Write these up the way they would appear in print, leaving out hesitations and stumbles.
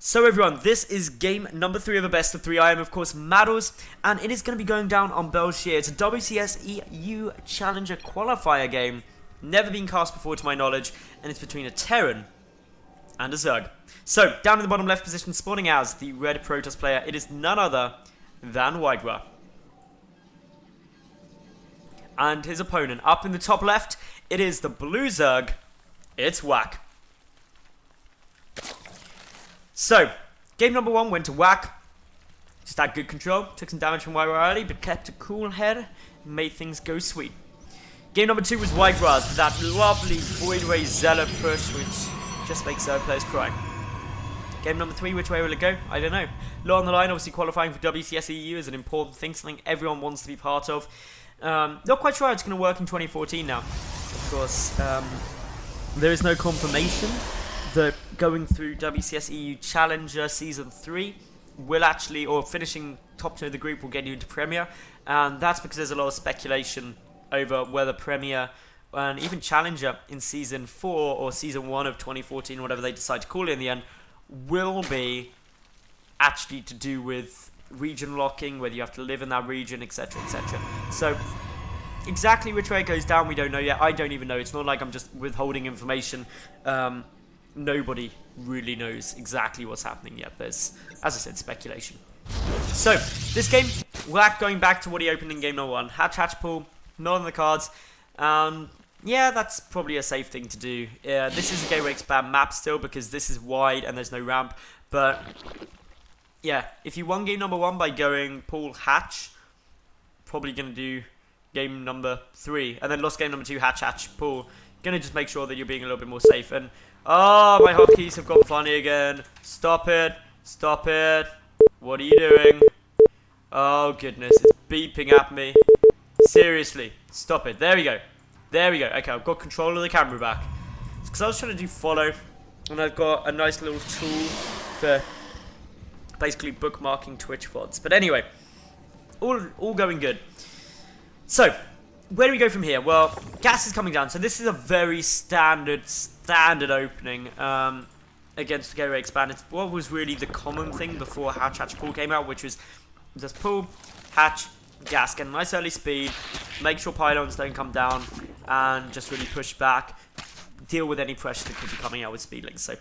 So everyone, this is game number 3 of a best of 3. I am of course Madals, and it is going to be going down on Belgium. It's a WCS EU Challenger qualifier game, never been cast before to my knowledge, and it's between a Terran and a Zerg. So, down in the bottom left position, spawning as the red Protoss player, it is none other than WhiteRa. And his opponent, up in the top left, it is the blue Zerg, it's WacK. So, game number 1 went to WacK. Just had good control, took some damage from WhiteRa early, but kept a cool head, and made things go sweet. Game number 2 was WhiteRa's, with that lovely WhiteRa Zealot push, which just makes Zerg players cry. Game number 3, which way will it go? I don't know. Low on the line, obviously qualifying for WCS EU is an important thing, something everyone wants to be part of. Not quite sure how it's going to work in 2014 now. Of course, there is no confirmation that going through WCS EU Challenger Season 3 will actually, or finishing top 2 of the group will get you into Premier, and that's because there's a lot of speculation over whether Premier and even Challenger in Season 4 or Season 1 of 2014, whatever they decide to call it in the end, will be actually to do with region locking, whether you have to live in that region, etc, etc. So exactly which way it goes down we don't know yet. I don't even know. It's not like I'm just withholding information. Nobody really knows exactly what's happening yet. There's, as I said, speculation. So this game, WacK going back to what he opened in game number 1. Hatch pool, not on the cards. Yeah, that's probably a safe thing to do. This is a gateway expand map still because this is wide and there's no ramp. But yeah, if you won game number 1 by going pool hatch, probably going to do game number 3. And then lost game number 2, hatch pool. Going to just make sure that you're being a little bit more safe. And oh, my hotkeys have gone funny again. Stop it. Stop it. What are you doing? Oh goodness, it's beeping at me. Seriously, stop it. There we go. There we go. Okay, I've got control of the camera back. It's because I was trying to do follow, and I've got a nice little tool for basically bookmarking Twitch VODs. But anyway, all going good. So, where do we go from here? Well, gas is coming down, so this is a very standard opening against the gateway expand. It's what was really the common thing before hatch pool came out, which was just pool, hatch, gas, get a nice early speed, make sure pylons don't come down, and just really push back, deal with any pressure that could be coming out with speedlings. So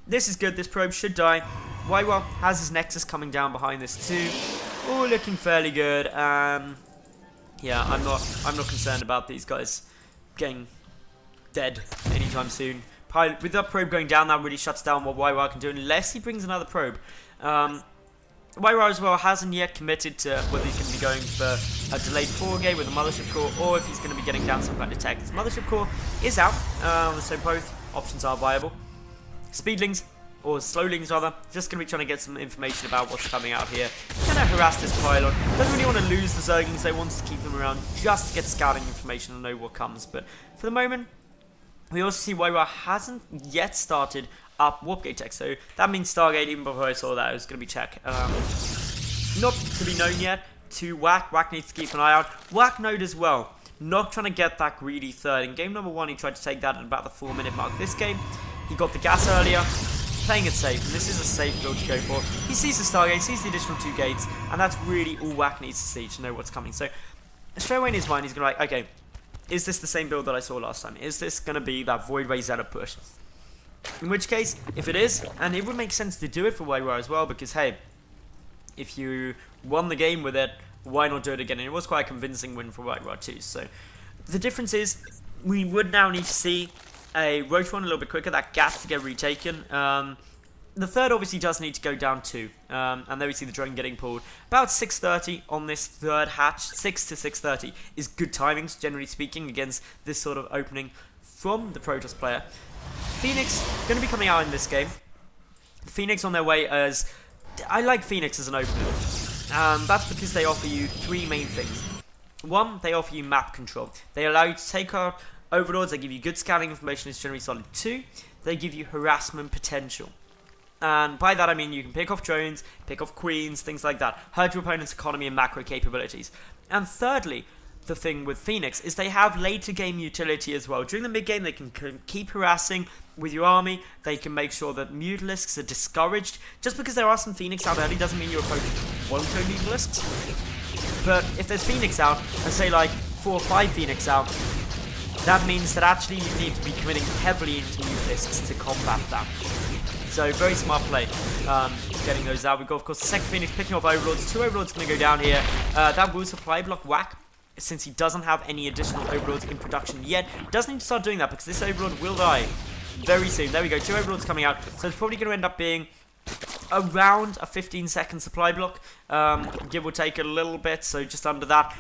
this is good. This probe should die. WhiteRa has his nexus coming down behind this too. All looking fairly good. Yeah, I'm not concerned about these guys getting dead anytime soon. With that probe going down, that really shuts down what WhiteRa can do, unless he brings another probe. WhiteRa as well hasn't yet committed to whether he's going to be going for a delayed 4-gate with a mothership core, or if he's going to be getting down some kind of tech. The mothership core is out, so both options are viable. Speedlings, or slowlings rather, just going to be trying to get some information about what's coming out here. Kind of harass this pylon. Doesn't really want to lose the Zerglings, they wants to keep them around just to get scouting information and know what comes. But for the moment, we also see WhiteRa hasn't yet started up Warp Gate tech, so that means Stargate. Even before I saw that, it was going to be tech. Not to be known yet to WacK. WacK needs to keep an eye out. WacK node as well, not trying to get that greedy third. In game number 1, he tried to take that at about the 4-minute mark. This game, he got the gas earlier, playing it safe, and this is a safe build to go for. He sees the Stargate, sees the additional 2 gates, and that's really all WacK needs to see to know what's coming. So straight away in his mind, he's going to be like, okay, is this the same build that I saw last time? Is this going to be that WhiteRa Zealot push? In which case, if it is, and it would make sense to do it for WhiteRa as well, because hey, if you won the game with it, why not do it again? And it was quite a convincing win for WhiteRa too. So the difference is, we would now need to see a Roach one a little bit quicker, that gas to get retaken. The third obviously does need to go down too, and there we see the drone getting pulled. About 6:30 on this third hatch. 6 to 6:30 is good timings, generally speaking, against this sort of opening from the Protoss player. Phoenix going to be coming out in this game. Phoenix on their way as... I like Phoenix as an opener. That's because they offer you 3 main things. 1, they offer you map control. They allow you to take out overlords. They give you good scouting information. It's generally solid. 2, they give you harassment potential. And by that I mean you can pick off drones, pick off queens, things like that. Hurt your opponent's economy and macro capabilities. And thirdly, the thing with Phoenix is they have later game utility as well. During the mid game, they can keep harassing with your army. They can make sure that Mutalisks are discouraged. Just because there are some Phoenix out early doesn't mean your opponent won't go Mutalisks. But if there's Phoenix out, and say like 4 or 5 Phoenix out, that means that actually you need to be committing heavily into Mutalisks to combat that. So very smart play, getting those out. We've got, of course, the second Phoenix picking off Overlords. 2 Overlords going to go down here. That will supply block WacK, since he doesn't have any additional Overlords in production yet. Doesn't need to start doing that, because this Overlord will die very soon. There we go, 2 Overlords coming out. So it's probably going to end up being around a 15-second supply block, give or take a little bit, so just under that.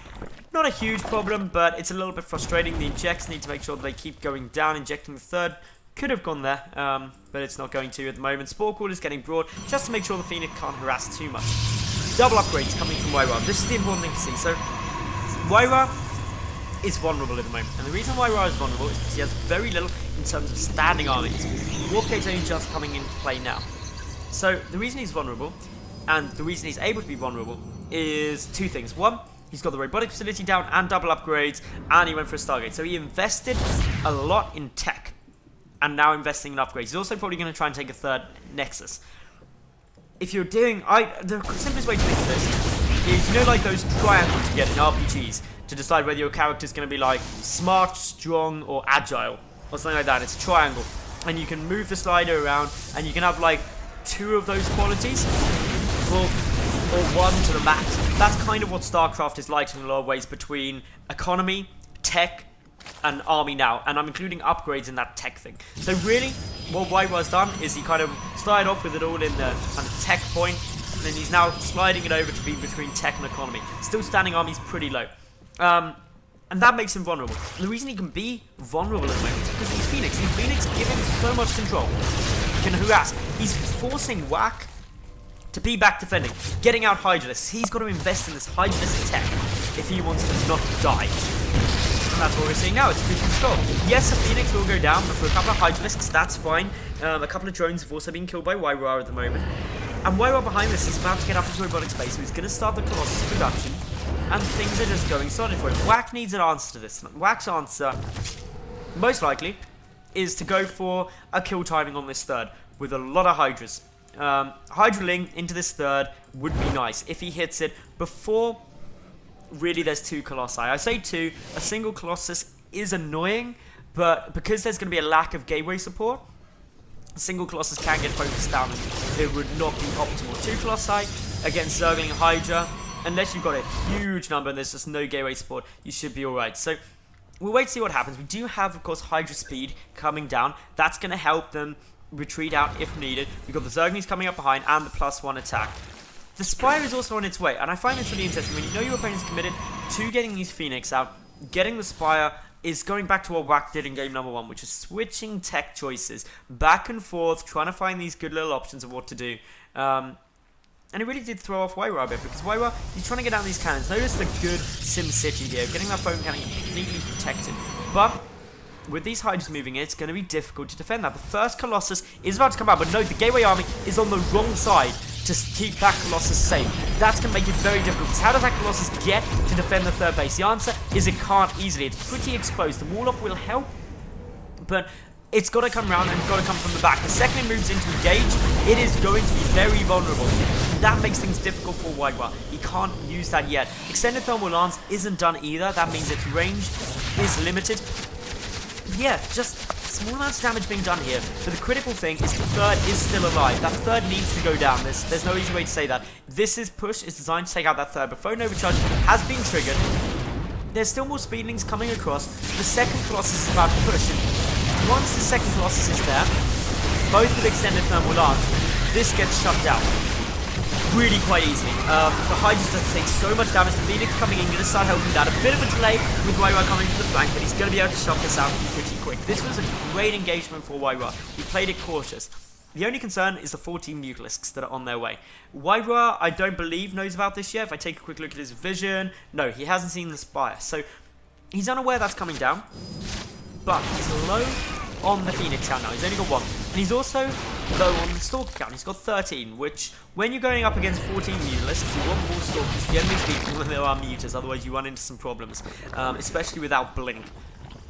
Not a huge problem, but it's a little bit frustrating. The injects need to make sure that they keep going down. Injecting the third could have gone there, but it's not going to at the moment. Spore Call is getting broad, just to make sure the Phoenix can't harass too much. Double upgrades coming from WhiteRa. This is the important thing to see. So, WhiteRa is vulnerable at the moment, and the reason WhiteRa is vulnerable is because he has very little in terms of standing armies. Warcade's only just coming into play now. So, the reason he's vulnerable, and the reason he's able to be vulnerable, is 2 things. One, he's got the robotic facility down and double upgrades, and he went for a Stargate. So he invested a lot in tech, and now investing in upgrades. He's also probably going to try and take a 3rd Nexus. If you're doing... the simplest way to think of this is, you know, like those triangles you get in RPGs to decide whether your character's going to be like smart, strong, or agile, or something like that. It's a triangle, and you can move the slider around, and you can have like 2 of those qualities, or 1 to the max. That's kind of what StarCraft is like in a lot of ways, between economy, tech, and army now, and I'm including upgrades in that tech thing. So really, what WhiteRa's done is he kind of started off with it all in the kind of tech point, and then he's now sliding it over to be between tech and economy. Still standing army's pretty low. And that makes him vulnerable. And the reason he can be vulnerable at the moment is because he's Phoenix. And Phoenix give him so much control. He can harass. He's forcing WacK to be back defending, getting out Hydralisks. He's got to invest in this Hydralisk tech if he wants to not die. And that's what we're seeing now. It's free control. Yes, a Phoenix will go down, but for a couple of Hydralisks, that's fine. A couple of drones have also been killed by WhiteRa at the moment. And WhiteRa behind this is about to get up into robotic space, so he's going to start the Colossus production. And things are just going solid for him. WacK needs an answer to this. WacK's answer, most likely, is to go for a kill timing on this 3rd with a lot of Hydras. Hydraling into this 3rd would be nice if he hits it before really there's 2 Colossi. I say 2, a single Colossus is annoying, but because there's going to be a lack of gateway support, a single Colossus can get focused down and it would not be optimal. 2 Colossi against Zergling Hydra, unless you've got a huge number and there's just no gateway support, you should be alright. So we'll wait to see what happens. We do have, of course, Hydra speed coming down. That's going to help them retreat out if needed. We've got the Zerglings coming up behind and the +1 attack. The Spire is also on its way, and I find this really interesting. When you know your opponent's committed to getting these Phoenix out, getting the Spire is going back to what WacK did in game number 1, which is switching tech choices back and forth, trying to find these good little options of what to do. And it really did throw off WhiteRa a bit, because WhiteRa, he's trying to get down these cannons. Notice the good Sim City here, getting that phone cannon completely protected. But with these Hydras moving in, it's going to be difficult to defend that. The first Colossus is about to come out, but no, the Gateway Army is on the wrong side to keep that Colossus safe. That's going to make it very difficult, because how does that Colossus get to defend the 3rd base? The answer is it can't easily. It's pretty exposed. The wall-off will help, but it's got to come around and it's got to come from the back. The second it moves into engage, it is going to be very vulnerable. That makes things difficult for WhiteRa. He can't use that yet. Extended Thermal Lance isn't done either. That means its range is limited. Yeah, just small amounts of damage being done here. But the critical thing is the 3rd is still alive. That 3rd needs to go down. There's no easy way to say that. This push is designed to take out that 3rd, but Phone Overcharge has been triggered. There's still more speedlings coming across. The second Colossus is about to push. And once the second Colossus is there, both with Extended Thermal Lance, this gets shut down really quite easily. The Hydras just take so much damage. The Phoenix coming in, going to start helping that. A bit of a delay with WhiteRa coming to the flank, but he's going to be able to shut this out pretty quick. This was a great engagement for WhiteRa. He played it cautious. The only concern is the 14 Mutalisks that are on their way. WhiteRa, I don't believe, knows about this yet. If I take a quick look at his vision, no, he hasn't seen the Spire. So he's unaware that's coming down, but he's low on the Phoenix count now. He's only got 1. And he's also low on the Stalker count. He's got 13, which, when you're going up against 14 Mutalisks, you want more Stalkers, generally speaking, when there are Mutas, otherwise you run into some problems, especially without Blink.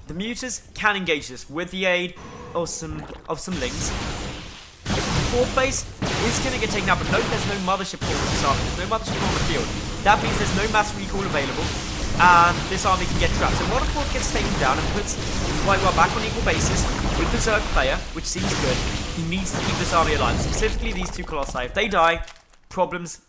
The Mutas can engage this with the aid of some Lings. Fourth base is going to get taken out, but note there's no Mothership Core with this army. There's no Mothership Core on the field. That means there's no mass recall available, and this army can get trapped. So Modern Fourth gets taken down and puts WhiteRa back on equal basis with the Zerg player, which seems good. He needs to keep this army alive, specifically these two Colossi. If they die, problems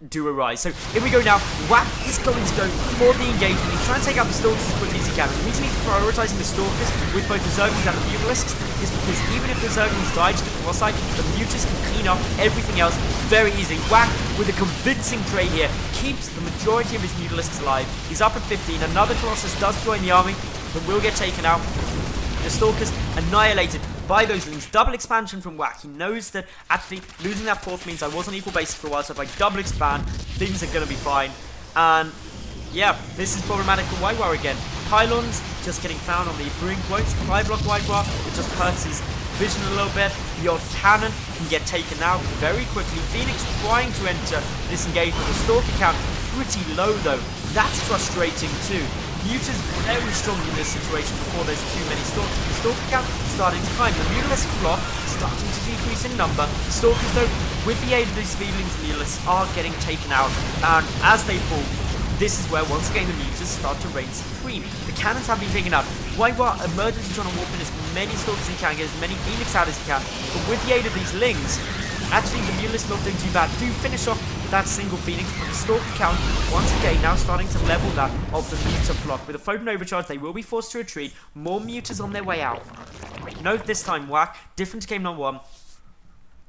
do arise. So here we go now. WacK is going to go for the engagement. He's trying to take out the Stalkers as quickly as he can. The reason he's prioritising the Stalkers with both the Zerglings and the Mutalisks is because even if the Zerglings die to the Colossi, the Mutas can clean up everything else very easily. WacK, with a convincing trade here, keeps the majority of his Mutalisks alive. He's up at 15. Another Colossus does join the army, but will get taken out. The Stalkers annihilated by those Lings. Double expansion from WacK. He knows that actually losing that fourth means I was on equal basis for a while, so if I double expand, things are going to be fine. And yeah, this is problematic for WhiteRa again. Pylons just getting found on the brink. Won't supply block WhiteRa. It just hurts his vision a little bit. The odd cannon can get taken out very quickly. Phoenix trying to enter this engagement. The Stalker count pretty low though. That's frustrating too. Muta's very strong in this situation before there's too many Stalkers. The Stalker count starting to climb. The Mutalisk flock starting to decrease in number. The Stalkers though, with the aid of these Speedlings and Mutalisks, are getting taken out. And as they fall, this is where once again the Mutas start to reign supreme. The cannons have been taken out. WhiteRa emergency trying to warp in as many Stalkers as he can, get as many Phoenix out as he can. But with the aid of these Lings, actually the Mutalisks not doing too bad. Do finish off that single Phoenix, but the Stalker count once again now starting to level that of the Muta flock. With a Photon Overcharge, they will be forced to retreat. More Mutas on their way out. Note this time, WacK, different to game number 1,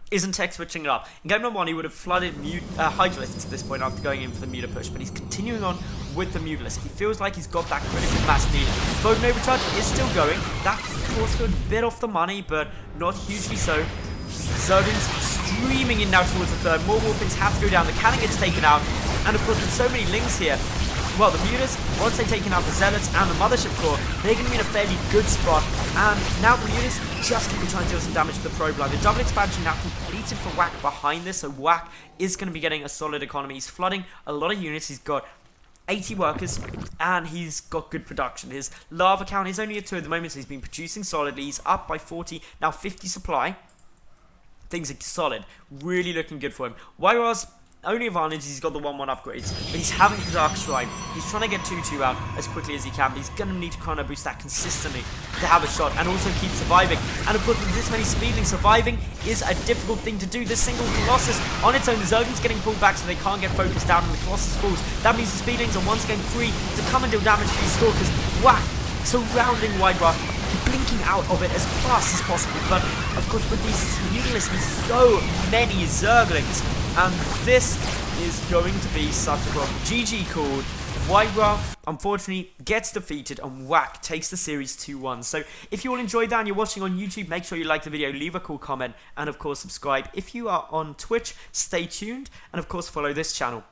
isn't tech switching it up. In game number 1, he would have flooded Hydralisks at this point after going in for the Muta push, but he's continuing on with the Mutalisk. He feels like he's got that critical mass needed. Photon Overcharge is still going. That, of course, got a bit off the money, but not hugely so. Zerglings streaming in now towards the third. More Warpings have to go down. The cannon gets taken out. And of course, with so many Lings here, well, the Mutas, once they've taken out the Zealots and the Mothership Core, they're going to be in a fairly good spot. And now the Mutas just going to be trying to deal some damage to the probe line. The double expansion now completed for WacK behind this, so WacK is going to be getting a solid economy. He's flooding a lot of units. He's got 80 workers, and he's got good production. His lava count is only at 2 at the moment, so he's been producing solidly. He's up by 40, now 50 supply. Things are solid, really looking good for him. WhiteRa's only advantage is he's got the 1-1 upgrades, but he's having the Dark Shrine. He's trying to get 2-2 out as quickly as he can, but he's going to need to chrono boost that consistently to have a shot and also keep surviving. And of course, with this many Speedlings, surviving is a difficult thing to do. This single Colossus on its own, the Zergling's getting pulled back so they can't get focused down and the Colossus falls. That means the Speedlings are once again free to come and deal damage to these Stalkers. WacK surrounding WhiteRa, blinking out of it as fast as possible, but of course with these Mutalisks and so many Zerglings, and this is going to be such a problem. GG called. WhiteRa unfortunately gets defeated and WacK takes the series 2-1. So if you all enjoyed that and you're watching on YouTube, make sure you like the video, leave a cool comment, and of course subscribe. If you are on Twitch, stay tuned, and of course follow this channel.